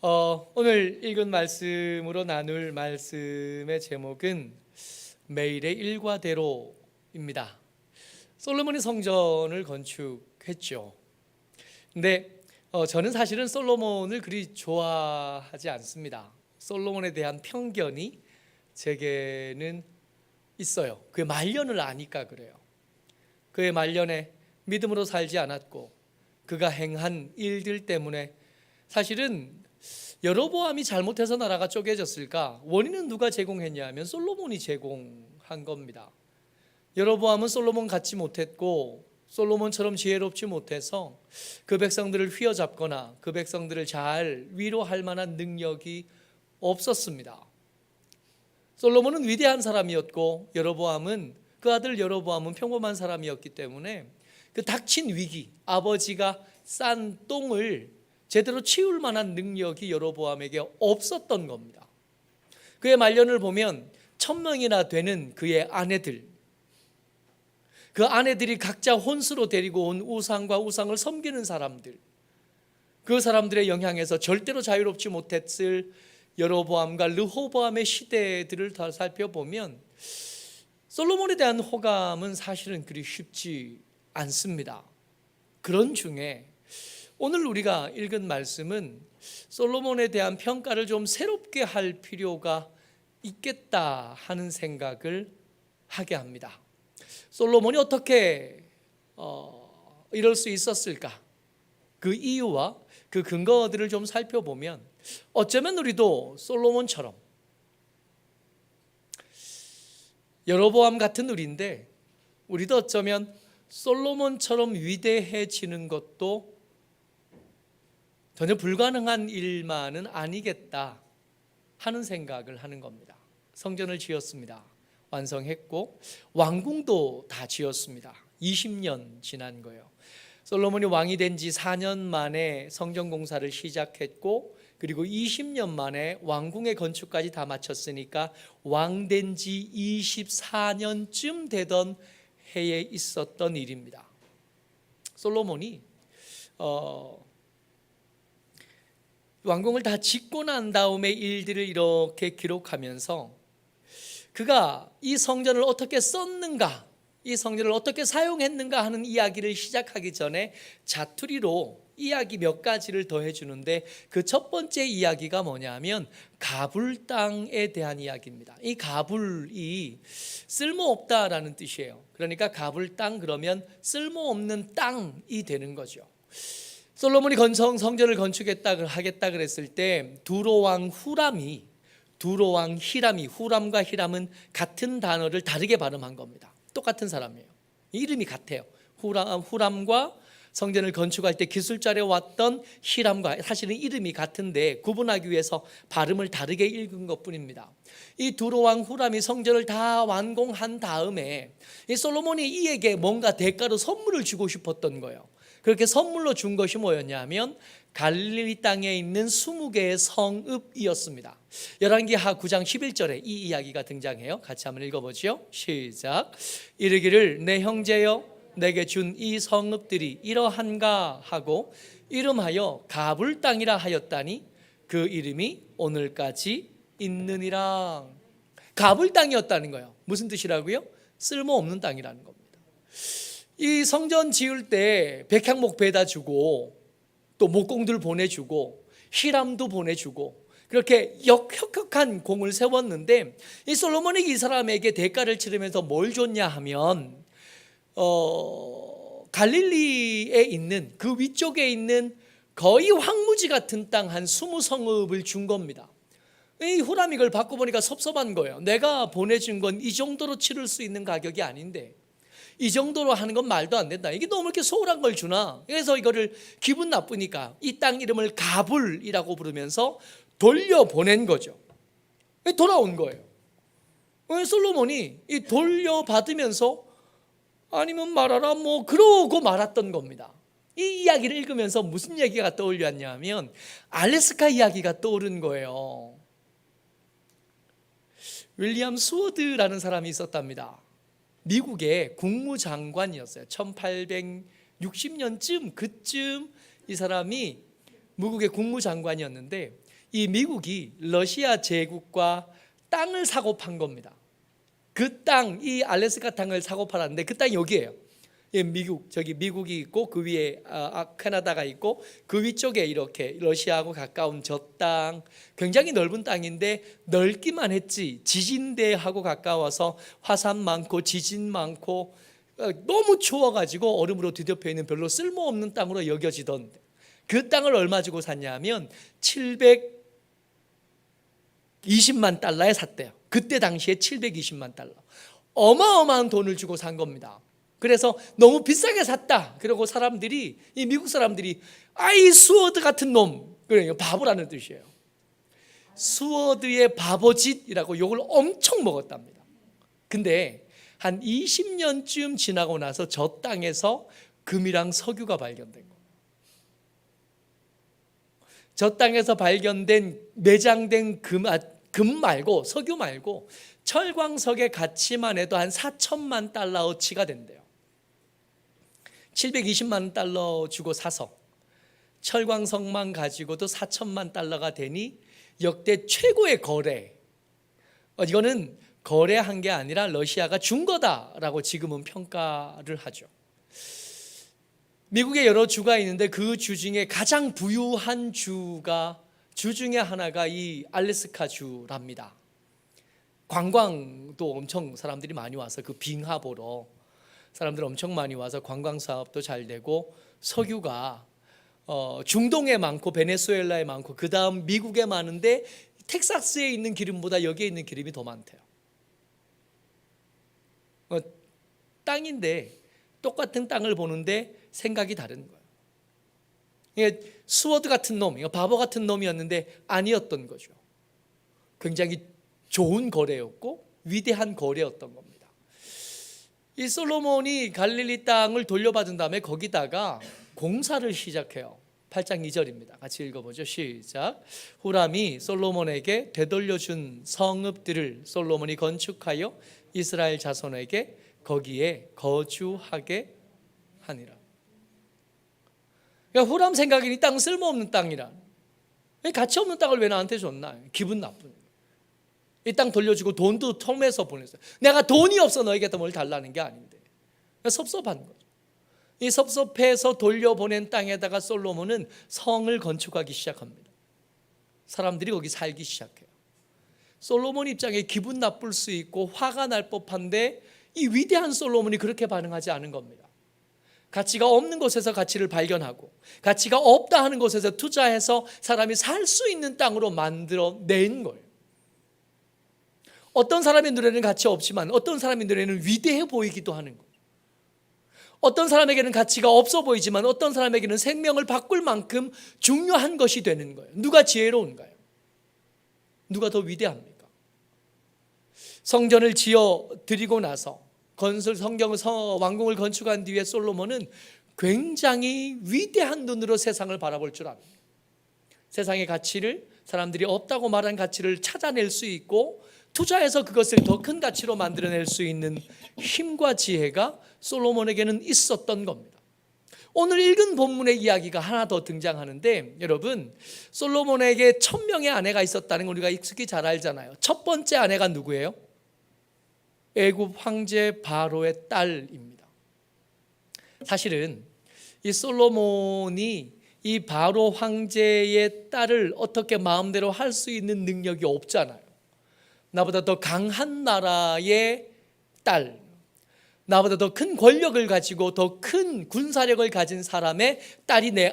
오늘 읽은 말씀으로 나눌 말씀의 제목은 매일의 일과대로입니다. 솔로몬이 성전을 건축했죠. 근데 저는 사실은 솔로몬을 그리 좋아하지 않습니다. 솔로몬에 대한 편견이 제게는 있어요. 그의 말년을 아니까 그래요. 그의 말년에 믿음으로 살지 않았고 그가 행한 일들 때문에 사실은 여로보암이 잘못해서 나라가 쪼개졌을까? 원인은 누가 제공했냐 하면 솔로몬이 제공한 겁니다. 여로보암은 솔로몬 같지 못했고 솔로몬처럼 지혜롭지 못해서 그 백성들을 휘어잡거나 그 백성들을 잘 위로할 만한 능력이 없었습니다. 솔로몬은 위대한 사람이었고 그 아들 여로보암은 평범한 사람이었기 때문에 그 닥친 위기, 아버지가 싼 똥을 제대로 치울 만한 능력이 여로보암에게 없었던 겁니다. 그의 말년을 보면 1000명이나 되는 그의 아내들, 그 아내들이 각자 혼수로 데리고 온 우상과 우상을 섬기는 사람들, 그 사람들의 영향에서 절대로 자유롭지 못했을 여로보암과 르호보암의 시대들을 다 살펴보면 솔로몬에 대한 호감은 사실은 그리 쉽지 않습니다. 그런 중에 오늘 우리가 읽은 말씀은 솔로몬에 대한 평가를 좀 새롭게 할 필요가 있겠다 하는 생각을 하게 합니다. 솔로몬이 어떻게 이럴 수 있었을까? 그 이유와 그 근거들을 좀 살펴보면 어쩌면 우리도 솔로몬처럼 여로보암 같은 우리인데 우리도 어쩌면 솔로몬처럼 위대해지는 것도 전혀 불가능한 일만은 아니겠다 하는 생각을 하는 겁니다. 성전을 지었습니다. 완성했고 왕궁도 다 지었습니다. 20년 지난 거예요. 솔로몬이 왕이 된 지 4년 만에 성전 공사를 시작했고 그리고 20년 만에 왕궁의 건축까지 다 마쳤으니까 왕 된 지 24년쯤 되던 해에 있었던 일입니다. 솔로몬이 왕궁을 다 짓고 난 다음에 일들을 이렇게 기록하면서 그가 이 성전을 어떻게 썼는가, 이 성전을 어떻게 사용했는가 하는 이야기를 시작하기 전에 자투리로 이야기 몇 가지를 더해 주는데 그 첫 번째 이야기가 뭐냐면 가불 땅에 대한 이야기입니다. 이 가불이 쓸모없다라는 뜻이에요. 그러니까 가불 땅 그러면 쓸모없는 땅이 되는 거죠. 솔로몬이 성전을 하겠다 그랬을 때 두로왕 히람이 후람과 히람은 같은 단어를 다르게 발음한 겁니다. 똑같은 사람이에요. 이름이 같아요. 후람과 성전을 건축할 때 기술자로 왔던 히람과 사실은 이름이 같은데 구분하기 위해서 발음을 다르게 읽은 것뿐입니다. 이 두로왕 후람이 성전을 다 완공한 다음에 이 솔로몬이 이에게 뭔가 대가로 선물을 주고 싶었던 거예요. 그렇게 선물로 준 것이 뭐였냐면 갈릴리 땅에 있는 20개의 성읍이었습니다. 열왕기하 9장 11절에 이 이야기가 등장해요. 같이 한번 읽어보죠. 시작. 이르기를 내 형제여 내게 준 이 성읍들이 이러한가 하고 이름하여 가불 땅이라 하였다니 그 이름이 오늘까지 있느니라. 가불 땅이었다는 거예요. 무슨 뜻이라고요? 쓸모없는 땅이라는 겁니다. 이 성전 지을 때 백향목 배다 주고 또 목공들 보내주고 히람도 보내주고 그렇게 역혁혁한 공을 세웠는데 이 솔로몬이 이 사람에게 대가를 치르면서 뭘 줬냐 하면 갈릴리에 있는 그 위쪽에 있는 거의 황무지 같은 땅 한 20성읍을 준 겁니다. 이 후람이 이걸 받고 보니까 섭섭한 거예요. 내가 보내준 건 이 정도로 치를 수 있는 가격이 아닌데 이 정도로 하는 건 말도 안 된다. 이게 너무 이렇게 소홀한 걸 주나? 그래서 이거를 기분 나쁘니까 이 땅 이름을 가불이라고 부르면서 돌려보낸 거죠. 돌아온 거예요. 솔로몬이 이 돌려받으면서 아니면 말하라 그러고 말았던 겁니다. 이 이야기를 읽으면서 무슨 얘기가 떠올렸냐면 알래스카 이야기가 떠오른 거예요. 윌리엄 스워드라는 사람이 있었답니다. 미국의 국무장관이었어요. 1860년쯤 그쯤 이 사람이 미국의 국무장관이었는데 이 미국이 러시아 제국과 땅을 사고 판 겁니다. 그 땅, 이 알래스카 땅을 사고 팔았는데 그 땅이 여기예요. 예, 미국, 저기 미국이 있고 그 위에 캐나다가 있고 그 위쪽에 이렇게 러시아하고 가까운 저 땅, 굉장히 넓은 땅인데 넓기만 했지 지진대하고 가까워서 화산 많고 지진 많고 너무 추워가지고 얼음으로 뒤덮여 있는 별로 쓸모없는 땅으로 여겨지던 그 땅을 얼마 주고 샀냐면 720만 달러에 샀대요. 그때 당시에 720만 달러, 어마어마한 돈을 주고 산 겁니다. 그래서 너무 비싸게 샀다. 그리고 사람들이, 이 미국 사람들이 아이 스워드 같은 놈, 그래요, 바보라는 뜻이에요. 스워드의 바보짓이라고 욕을 엄청 먹었답니다. 근데 한 20년쯤 지나고 나서 저 땅에서 금이랑 석유가 발견된 거예요. 저 땅에서 발견된 매장된 금 말고 석유 말고 철광석의 가치만 해도 한 4천만 달러어치가 된대요. 720만 달러 주고 사서 철광석만 가지고도 4천만 달러가 되니 역대 최고의 거래. 이거는 거래한 게 아니라 러시아가 준 거다라고 지금은 평가를 하죠. 미국에 여러 주가 있는데 그 주 중에 가장 부유한 주 중에 하나가 이 알래스카 주랍니다. 관광도 엄청 사람들이 많이 와서 그 빙하 보러 사람들 엄청 많이 와서 관광 사업도 잘 되고, 석유가 중동에 많고 베네수엘라에 많고 그 다음 미국에 많은데 텍사스에 있는 기름보다 여기에 있는 기름이 더 많대요. 땅인데 똑같은 땅을 보는데 생각이 다른 거예요. 이게 스워드 같은 놈, 바보 같은 놈이었는데 아니었던 거죠. 굉장히 좋은 거래였고 위대한 거래였던 겁니다. 이 솔로몬이 갈릴리 땅을 돌려받은 다음에 거기다가 공사를 시작해요. 8장 2절입니다. 같이 읽어보죠. 시작. 후람이 솔로몬에게 되돌려준 성읍들을 솔로몬이 건축하여 이스라엘 자손에게 거기에 거주하게 하니라. 그러니까 후람 생각에는 이 땅 쓸모없는 땅이라, 가치 없는 땅을 왜 나한테 줬나, 기분 나쁜. 이 땅 돌려주고 돈도 톰에서 보냈어요. 내가 돈이 없어 너에게 뭘 달라는 게 아닌데 섭섭한 거죠. 이 섭섭해서 돌려보낸 땅에다가 솔로몬은 성을 건축하기 시작합니다. 사람들이 거기 살기 시작해요. 솔로몬 입장에 기분 나쁠 수 있고 화가 날 법한데 이 위대한 솔로몬이 그렇게 반응하지 않은 겁니다. 가치가 없는 곳에서 가치를 발견하고 가치가 없다 하는 곳에서 투자해서 사람이 살 수 있는 땅으로 만들어낸 거예요. 어떤 사람의 눈에는 가치 없지만 어떤 사람의 눈에는 위대해 보이기도 하는 거예요. 어떤 사람에게는 가치가 없어 보이지만 어떤 사람에게는 생명을 바꿀 만큼 중요한 것이 되는 거예요. 누가 지혜로운가요? 누가 더 위대합니까? 성전을 지어 드리고 나서 왕궁을 건축한 뒤에 솔로몬은 굉장히 위대한 눈으로 세상을 바라볼 줄 압니다. 세상의 가치를, 사람들이 없다고 말한 가치를 찾아낼 수 있고 투자해서 그것을 더 큰 가치로 만들어낼 수 있는 힘과 지혜가 솔로몬에게는 있었던 겁니다. 오늘 읽은 본문의 이야기가 하나 더 등장하는데, 여러분, 솔로몬에게 1000명의 아내가 있었다는 걸 우리가 익숙히 잘 알잖아요. 첫 번째 아내가 누구예요? 애굽 황제 바로의 딸입니다. 사실은 이 솔로몬이 이 바로 황제의 딸을 어떻게 마음대로 할 수 있는 능력이 없잖아요. 나보다 더 강한 나라의 딸, 나보다 더 큰 권력을 가지고 더 큰 군사력을 가진 사람의 딸이 내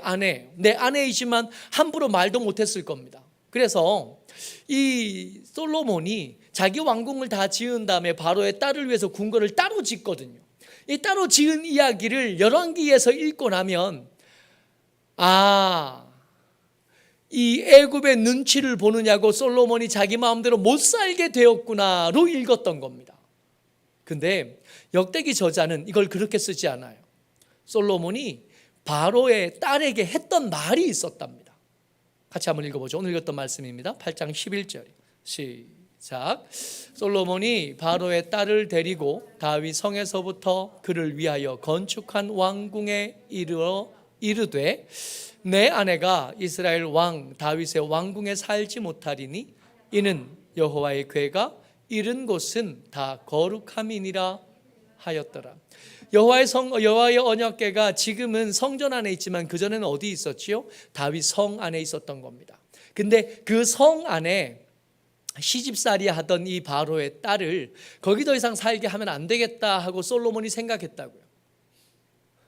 아내이지만 함부로 말도 못했을 겁니다. 그래서 이 솔로몬이 자기 왕궁을 다 지은 다음에 바로의 딸을 위해서 궁궐을 따로 짓거든요. 이 따로 지은 이야기를 열왕기에서 읽고 나면 이 애굽의 눈치를 보느냐고 솔로몬이 자기 마음대로 못 살게 되었구나로 읽었던 겁니다. 근데 역대기 저자는 이걸 그렇게 쓰지 않아요. 솔로몬이 바로의 딸에게 했던 말이 있었답니다. 같이 한번 읽어보죠. 오늘 읽었던 말씀입니다. 8장 11절 시작. 솔로몬이 바로의 딸을 데리고 다윗 성에서부터 그를 위하여 건축한 왕궁에 이르러 이르되 내 아내가 이스라엘 왕 다윗의 왕궁에 살지 못하리니 이는 여호와의 궤가 이른 곳은 다 거룩함이니라 하였더라. 여호와의 언약궤가 지금은 성전 안에 있지만 그전에는 어디 있었지요? 다윗 성 안에 있었던 겁니다. 근데 그 성 안에 시집살이 하던 이 바로의 딸을 거기 더 이상 살게 하면 안 되겠다 하고 솔로몬이 생각했다고요.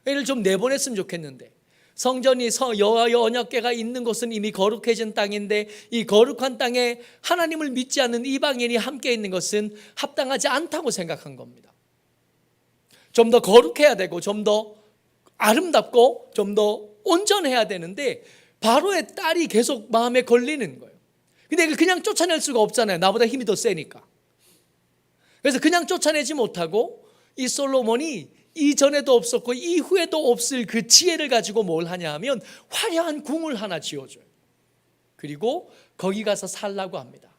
얘를 좀 내보냈으면 좋겠는데, 성전이 여호와의 언약궤가 있는 곳은 이미 거룩해진 땅인데 이 거룩한 땅에 하나님을 믿지 않는 이방인이 함께 있는 것은 합당하지 않다고 생각한 겁니다. 좀 더 거룩해야 되고 좀 더 아름답고 좀 더 온전해야 되는데 바로의 딸이 계속 마음에 걸리는 거예요. 근데 이걸 그냥 쫓아낼 수가 없잖아요. 나보다 힘이 더 세니까. 그래서 그냥 쫓아내지 못하고 이 솔로몬이 이전에도 없었고 이후에도 없을 그 지혜를 가지고 뭘 하냐 하면 화려한 궁을 하나 지어줘요. 그리고 거기 가서 살라고 합니다.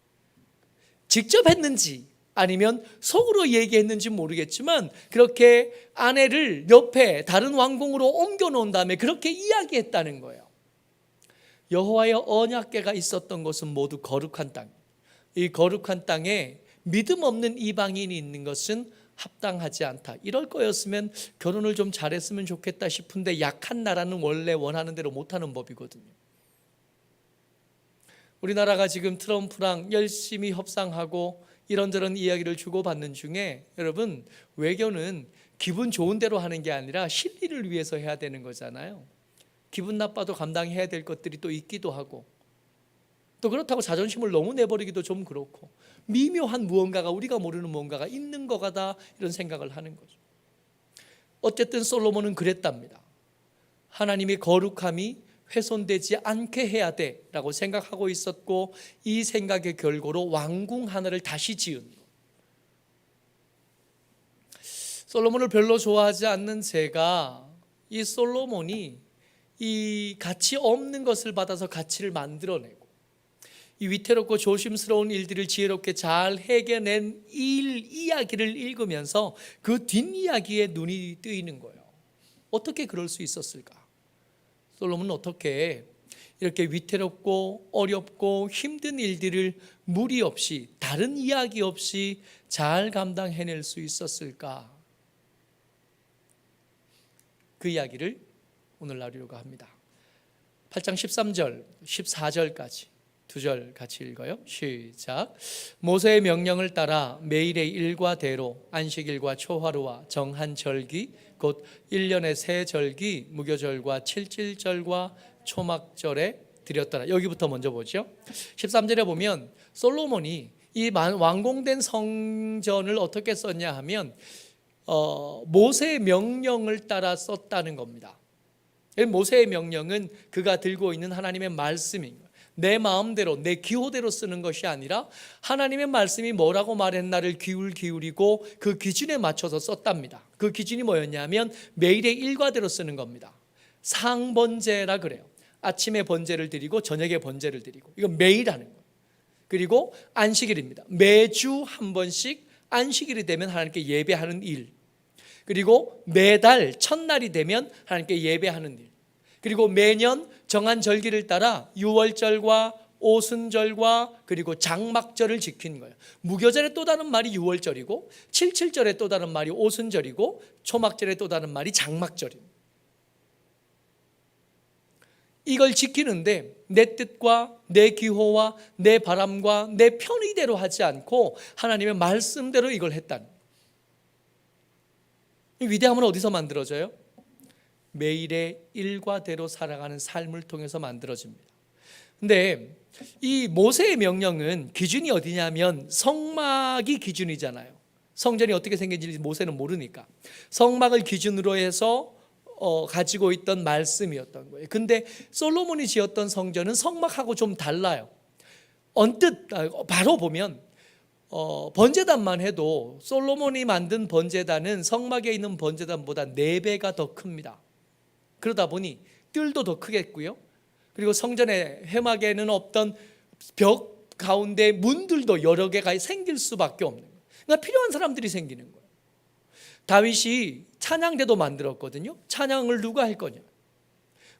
직접 했는지 아니면 속으로 얘기했는지 모르겠지만 그렇게 아내를 옆에 다른 왕궁으로 옮겨 놓은 다음에 그렇게 이야기했다는 거예요. 여호와의 언약궤가 있었던 곳은 모두 거룩한 땅. 이 거룩한 땅에 믿음 없는 이방인이 있는 것은 합당하지 않다. 이럴 거였으면 결혼을 좀 잘했으면 좋겠다 싶은데 약한 나라는 원래 원하는 대로 못하는 법이거든요. 우리나라가 지금 트럼프랑 열심히 협상하고 이런저런 이야기를 주고받는 중에 여러분, 외교는 기분 좋은 대로 하는 게 아니라 실리를 위해서 해야 되는 거잖아요. 기분 나빠도 감당해야 될 것들이 또 있기도 하고, 또 그렇다고 자존심을 너무 내버리기도 좀 그렇고, 미묘한 무언가가, 우리가 모르는 무언가가 있는 거다, 이런 생각을 하는 거죠. 어쨌든 솔로몬은 그랬답니다. 하나님의 거룩함이 훼손되지 않게 해야 돼라고 생각하고 있었고, 이 생각의 결과로 왕궁 하나를 다시 지은 거. 솔로몬을 별로 좋아하지 않는 제가 이 솔로몬이 이 가치 없는 것을 받아서 가치를 만들어내고 이 위태롭고 조심스러운 일들을 지혜롭게 잘 해결낸 이야기를 읽으면서 그 뒷이야기에 눈이 뜨이는 거예요. 어떻게 그럴 수 있었을까? 솔로몬은 어떻게 이렇게 위태롭고 어렵고 힘든 일들을 무리 없이, 다른 이야기 없이 잘 감당해낼 수 있었을까? 그 이야기를 오늘 나누려고 합니다. 8장 13절, 14절까지 두 절 같이 읽어요. 시작. 모세의 명령을 따라 매일의 일과대로 안식일과 초하루와 정한 절기 곧 1년의 세 절기 무교절과 칠칠절과 초막절에 드렸더라. 여기부터 먼저 보죠. 13절에 보면 솔로몬이 이 완공된 성전을 어떻게 썼냐 하면 모세의 명령을 따라 썼다는 겁니다. 모세의 명령은 그가 들고 있는 하나님의 말씀인 거예요. 내 마음대로 내 기호대로 쓰는 것이 아니라 하나님의 말씀이 뭐라고 말했나를 기울이고 그 기준에 맞춰서 썼답니다. 그 기준이 뭐였냐면 매일의 일과대로 쓰는 겁니다. 상번제라 그래요. 아침에 번제를 드리고 저녁에 번제를 드리고, 이건 매일 하는 거예요. 그리고 안식일입니다. 매주 한 번씩 안식일이 되면 하나님께 예배하는 일, 그리고 매달 첫날이 되면 하나님께 예배하는 일, 그리고 매년 정한 절기를 따라 유월절과 오순절과 그리고 장막절을 지키는 거예요. 무교절의 또 다른 말이 유월절이고, 칠칠절의 또 다른 말이 오순절이고, 초막절의 또 다른 말이 장막절입니다. 이걸 지키는데 내 뜻과 내 기호와 내 바람과 내 편의대로 하지 않고 하나님의 말씀대로 이걸 했다는 거예요. 이 위대함은 어디서 만들어져요? 매일의 일과대로 살아가는 삶을 통해서 만들어집니다. 근데 이 모세의 명령은 기준이 어디냐면 성막이 기준이잖아요. 성전이 어떻게 생긴지 모세는 모르니까 성막을 기준으로 해서 가지고 있던 말씀이었던 거예요. 근데 솔로몬이 지었던 성전은 성막하고 좀 달라요. 언뜻 바로 보면 번제단만 해도 솔로몬이 만든 번제단은 성막에 있는 번제단보다 4배가 더 큽니다. 그러다 보니 뜰도 더 크겠고요. 그리고 성전의 회막에는 없던 벽 가운데 문들도 여러 개가 생길 수밖에 없는 거예요. 그러니까 필요한 사람들이 생기는 거예요. 다윗이 찬양대도 만들었거든요. 찬양을 누가 할 거냐?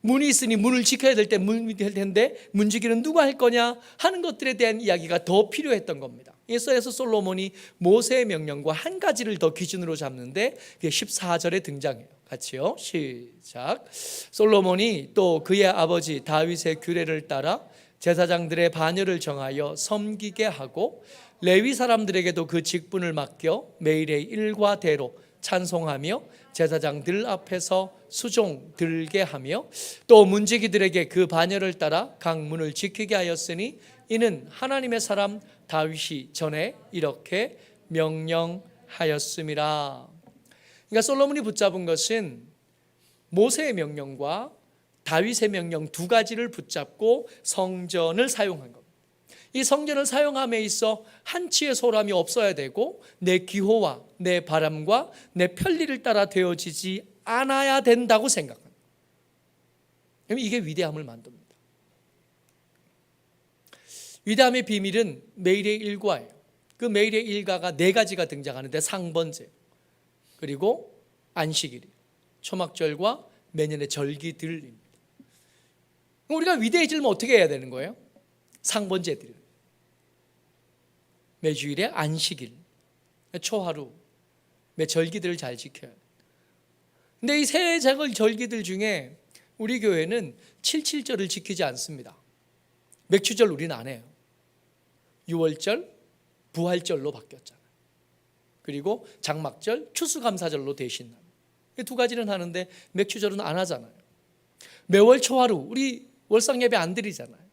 문이 있으니 문을 지켜야 될 때 문이 될 텐데 문지기는 누가 할 거냐 하는 것들에 대한 이야기가 더 필요했던 겁니다. 그래서 솔로몬이 모세의 명령과 한 가지를 더 기준으로 잡는데 그게 14절에 등장해요. 같이요. 시작. 솔로몬이 또 그의 아버지 다윗의 규례를 따라 제사장들의 반열을 정하여 섬기게 하고 레위 사람들에게도 그 직분을 맡겨 매일의 일과대로 찬송하며 제사장들 앞에서 수종 들게 하며 또 문지기들에게 그 반열을 따라 각 문을 지키게 하였으니 이는 하나님의 사람 다윗이 전에 이렇게 명령하였음이라. 그러니까 솔로몬이 붙잡은 것은 모세의 명령과 다윗의 명령 두 가지를 붙잡고 성전을 사용한 겁니다. 이 성전을 사용함에 있어 한치의 소람이 없어야 되고 내 기호와 내 바람과 내 편리를 따라 되어지지 않아야 된다고 생각합니다. 이게 위대함을 만듭니다. 위대함의 비밀은 매일의 일과예요. 그 매일의 일과가 네 가지가 등장하는데 상번제, 그리고 안식일이에요. 초막절과 매년의 절기들입니다. 우리가 위대해지려면 어떻게 해야 되는 거예요? 상번제들, 매주일에 안식일, 초하루, 매 절기들을 잘 지켜야 돼요. 근데 이 세 절기들 중에 우리 교회는 77절을 지키지 않습니다. 맥추절 우리는 안 해요. 6월절, 부활절로 바뀌었잖아요. 그리고 장막절, 추수감사절로 대신합니다. 이 두 가지는 하는데 맥추절은 안 하잖아요. 매월 초하루 우리 월상 예배 안 드리잖아요.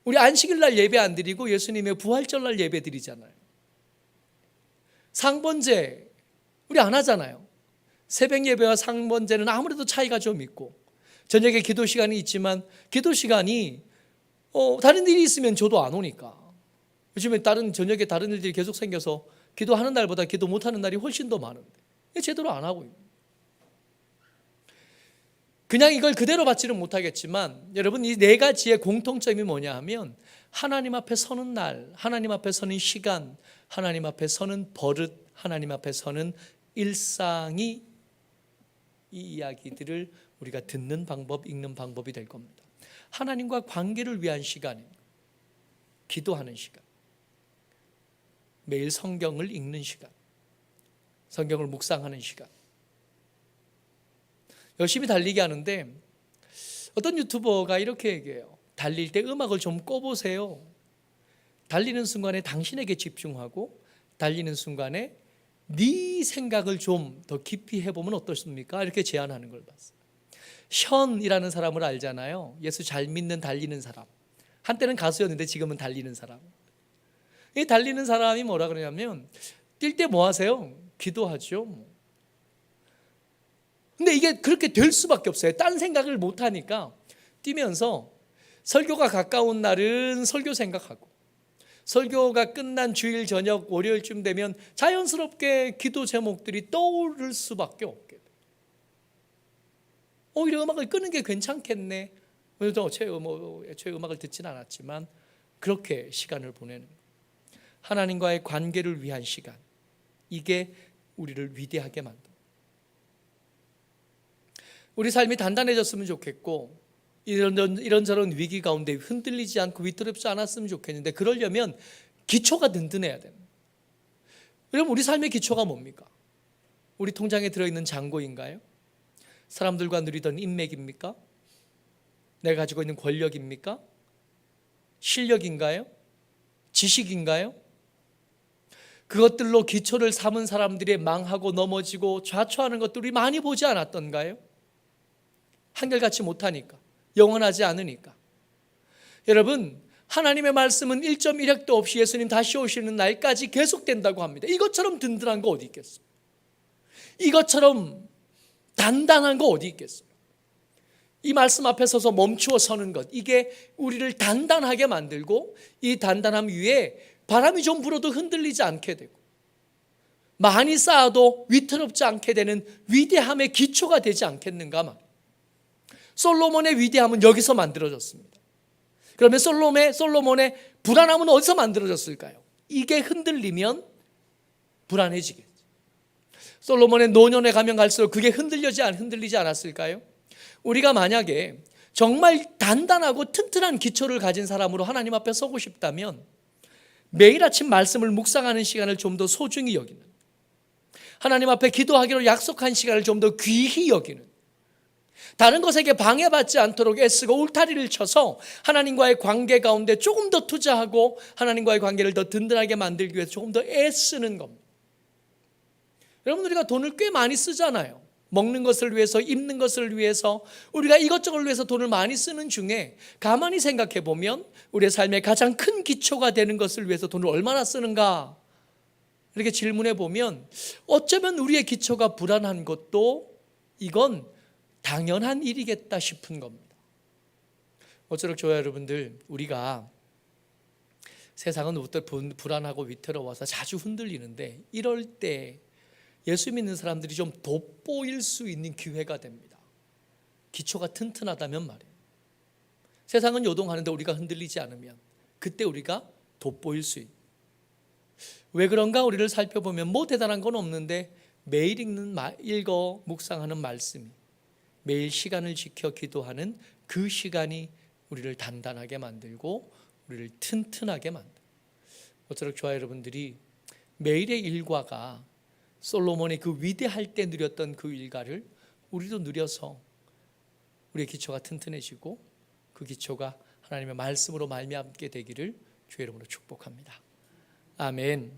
우리 안식일 날 예배 안 드리고 예수님의 부활절 날 예배 드리잖아요. 상번제 우리 안 하잖아요. 새벽 예배와 상번제는 아무래도 차이가 좀 있고 저녁에 기도 시간이 있지만 기도 시간이 다른 일이 있으면 저도 안 오니까 요즘에 저녁에 다른 일들이 계속 생겨서 기도하는 날보다 기도 못하는 날이 훨씬 더 많은데 제대로 안 하고 있는. 그냥 이걸 그대로 받지는 못하겠지만 여러분 이 네 가지의 공통점이 뭐냐 하면 하나님 앞에 서는 날, 하나님 앞에 서는 시간, 하나님 앞에 서는 버릇, 하나님 앞에 서는 일상이 이 이야기들을 우리가 듣는 방법, 읽는 방법이 될 겁니다. 하나님과 관계를 위한 시간입니다. 기도하는 시간, 매일 성경을 읽는 시간, 성경을 묵상하는 시간. 열심히 달리기 하는데 어떤 유튜버가 이렇게 얘기해요. 달릴 때 음악을 좀 꺼보세요. 달리는 순간에 당신에게 집중하고 달리는 순간에 네 생각을 좀 더 깊이 해보면 어떻습니까? 이렇게 제안하는 걸 봤어요. 션이라는 사람을 알잖아요. 예수 잘 믿는 달리는 사람. 한때는 가수였는데 지금은 달리는 사람. 이 달리는 사람이 뭐라 그러냐면 뛸 때 뭐 하세요? 기도하죠. 근데 이게 그렇게 될 수밖에 없어요. 딴 생각을 못 하니까 뛰면서 설교가 가까운 날은 설교 생각하고 설교가 끝난 주일 저녁 월요일쯤 되면 자연스럽게 기도 제목들이 떠오를 수밖에 없게 돼요. 오히려 음악을 끄는 게 괜찮겠네. 그래서 제 음악을 듣진 않았지만 그렇게 시간을 보내는 거예요. 하나님과의 관계를 위한 시간, 이게 우리를 위대하게 만듭니다. 우리 삶이 단단해졌으면 좋겠고 이런저런 위기 가운데 흔들리지 않고 위태롭지 않았으면 좋겠는데 그러려면 기초가 든든해야 됩니다. 여러분 우리 삶의 기초가 뭡니까? 우리 통장에 들어있는 잔고인가요? 사람들과 누리던 인맥입니까? 내가 가지고 있는 권력입니까? 실력인가요? 지식인가요? 그것들로 기초를 삼은 사람들이 망하고 넘어지고 좌초하는 것들을 많이 보지 않았던가요? 한결같이 못하니까, 영원하지 않으니까. 여러분 하나님의 말씀은 1.1핵도 없이 예수님 다시 오시는 날까지 계속된다고 합니다. 이것처럼 든든한 거 어디 있겠어요? 이것처럼 단단한 거 어디 있겠어요? 이 말씀 앞에 서서 멈추어 서는 것, 이게 우리를 단단하게 만들고 이 단단함 위에 바람이 좀 불어도 흔들리지 않게 되고 많이 쌓아도 위태롭지 않게 되는 위대함의 기초가 되지 않겠는가 말이에요. 솔로몬의 위대함은 여기서 만들어졌습니다. 그러면 솔로몬의 불안함은 어디서 만들어졌을까요? 이게 흔들리면 불안해지겠죠. 솔로몬의 노년에 가면 갈수록 그게 흔들리지 않았을까요? 우리가 만약에 정말 단단하고 튼튼한 기초를 가진 사람으로 하나님 앞에 서고 싶다면 매일 아침 말씀을 묵상하는 시간을 좀 더 소중히 여기는, 하나님 앞에 기도하기로 약속한 시간을 좀 더 귀히 여기는, 다른 것에게 방해받지 않도록 애쓰고 울타리를 쳐서 하나님과의 관계 가운데 조금 더 투자하고 하나님과의 관계를 더 든든하게 만들기 위해서 조금 더 애쓰는 겁니다. 여러분, 우리가 돈을 꽤 많이 쓰잖아요. 먹는 것을 위해서, 입는 것을 위해서, 우리가 이것저것을 위해서 돈을 많이 쓰는 중에 가만히 생각해 보면 우리의 삶의 가장 큰 기초가 되는 것을 위해서 돈을 얼마나 쓰는가, 이렇게 질문해 보면 어쩌면 우리의 기초가 불안한 것도 이건 당연한 일이겠다 싶은 겁니다. 어쩌록 저와 여러분들, 우리가 세상은 불안하고 위태로워서 자주 흔들리는데 이럴 때 예수 믿는 사람들이 좀 돋보일 수 있는 기회가 됩니다. 기초가 튼튼하다면 말이에요. 세상은 요동하는데 우리가 흔들리지 않으면 그때 우리가 돋보일 수 있는. 왜 그런가 우리를 살펴보면 뭐 대단한 건 없는데 매일 읽어 묵상하는 말씀이, 매일 시간을 지켜 기도하는 그 시간이 우리를 단단하게 만들고 우리를 튼튼하게 만들어요. 어쩌록 저와 여러분들이 매일의 일과가 솔로몬이 그 위대할 때 누렸던 그 일과를 우리도 누려서 우리의 기초가 튼튼해지고 그 기초가 하나님의 말씀으로 말미암게 되기를 주의 이름으로 축복합니다. 아멘.